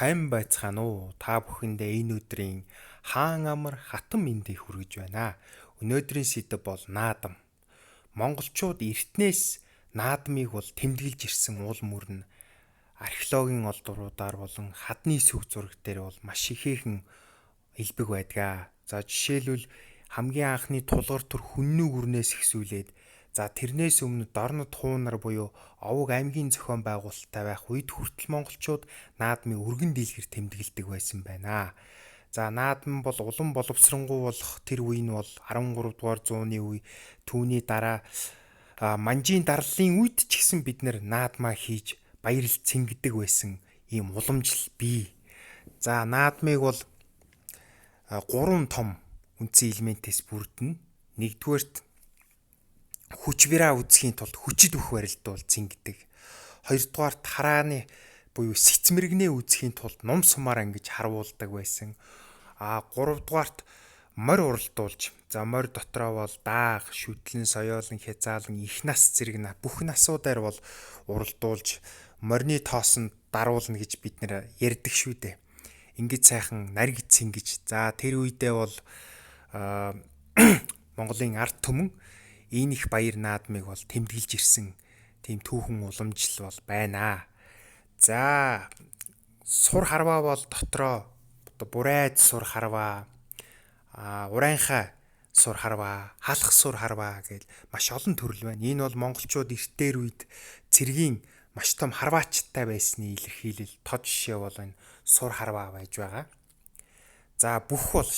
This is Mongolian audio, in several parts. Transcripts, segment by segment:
Сайн байцгаана уу? Та бүхэндээ энэ өдрийн хаан амар хатан мэндийг хүргэж байна. Өнөөдрийн сэдэв бол наадам. Монголчууд эртнээс наадмыг бол тэмдэглэж ирсэн уул мөрн археологийн олдвруудаар болон хадны сүг зураг дээр бол маш ихээхэн илбэг байдаг. За жишээлбэл хамгийн анхны тулгар төр хүннүү гүрнээс ихсүүлээд тэрнээс өмнө дорнод хуунар буюу овог аймгийн зохион байгуулалттай байх үед хүртэл монголчууд наадмын өргөн дийлгэр тэмдэглэдэг байсан байна. За наадам бол улам боловсронгуй болох тэр үе нь бол 13 дугаар зууны үе, түүний дараа манжийн дарлалын үед ч гэсэн бид наадмаа хийж баярлал цэнгэдэг байсан ийм уламжлал бий. За наадмыг бол 3 том үндсэн элементээс бүрдэнэ. Нэгдүгээрт хүч бираа үзэхийн тулд хүчит бүх барилдаа бол цэнгэдэг. Хоёрдугаарт харааны буюу сэц мэрэгнээ үзэхийн тулд ном сумаар ангиж харуулдаг байсан. Гуравдугаарт морь уралдуулж, морь дотроо бол дааг, шүтлэн, соёолон, хязаалан, их нас зэрэг бүх насуудаар бол уралдуулж морины тоосон даруулна гэж бид нэр ярьдаг шүү дээ. Ингэж сайхан нариг цэнгэж. Тэр үедээ бол Монголын ард түмэн энэ их баяр наадмыг бол тэмдэглэж ирсэн тийм түүхэн уламжлал бол байна. За сур харваа бол дотроо бурайд сур харваа, урайнхай сур харваа, халах сур харваа гэж маш олон төрөл байна. Энэ бол монголчууд эртээр үед цэргийн маш том харваачтай байсны илэрхийлэл тод жишээ бол энэ сур харваа байж байгаа. За бүх бол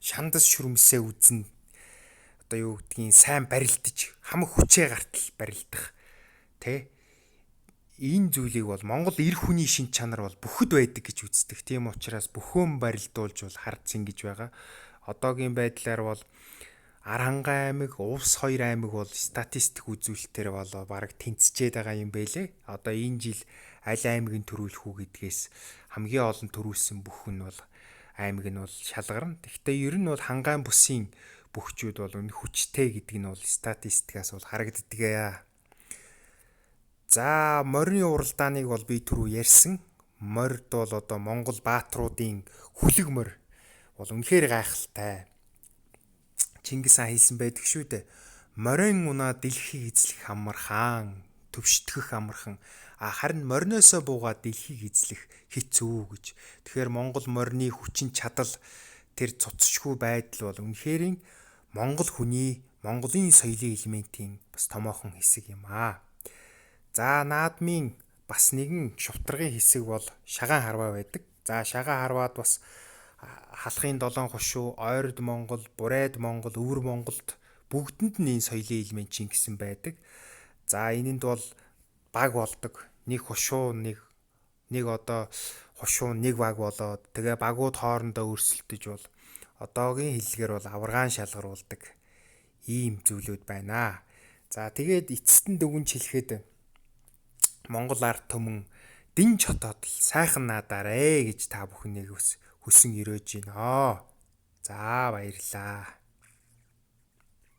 шандас шүрмсээ үзэн сайн барилдаж хамаг хүчээ гартал барилдах энэ зүйлийг бол Монгол эр хүний шин чанар бол бүхэд байдаг гэж үздэг. Тийм учраас бөхөн барилдуулж бол хард цэнгэж байгаа. Одоогийн байдлаар бол Аранхай аймаг, Увс 2 аймаг бол статистик үзүүлэлтээр бол бараг тэнцчээд байгаа юм байлээ. Одоо энэ жил аль аймгийг төрүүлэх үү гэдгээс хамгийн олон төрүүлсэн бүх нь бол аймаг нь бол шалгарна. Гэхдээ ер нь бол хангаан бүсийн бөхчүүд бол энэ хүчтэй гэдэг нь бол статистикаас бол харагддаг. За морины уралдааныг бол би түрүү ярьсан. Морьд бол одоо Монгол баатруудын хүлэг морь бол үнэхээр гайхалтай. Чингис хаан хэлсэн байдаг шүү дээ. Морин унаа дэлхийг эзлэх амархан, төвштгэх амархан. Харин мориноосоо буугаад дэлхийг эзлэх хэцүү гэж. Тэгэхээр Монгол морины хүчин чадал тэр цуцшгүй байдал бол үнэхээр Монгол хүний, Монголын соёлын элементийн бас томоохон хэсэг юм аа. За наадмын бас нэгэн шувтаргын хэсэг бол шагаан харваа байдаг. За шагаан харваад бас халахын 7 хошуу, ойрд Монгол, бурайд Монгол, өвөр Монголд бүгдэнд нь энэ соёлын элемент гэсэн байдаг. За энэнд бол баг болдог. Нэг хошуу, нэг хошуу, нэг баг болоод тэгээ багууд хоорондоо өрсөлдөж бол одоогийн хэллэгээр бол аваргаан шалгаруулдаг ийм зүйлүүд байна. За тэгээд эцэст нь дүгнж хэлэхэд Монгол ард түмэн дэнж хотоод сайхан наадаарэ гэж та бүхнийг хүсэн өрөөж байна. За баярлаа.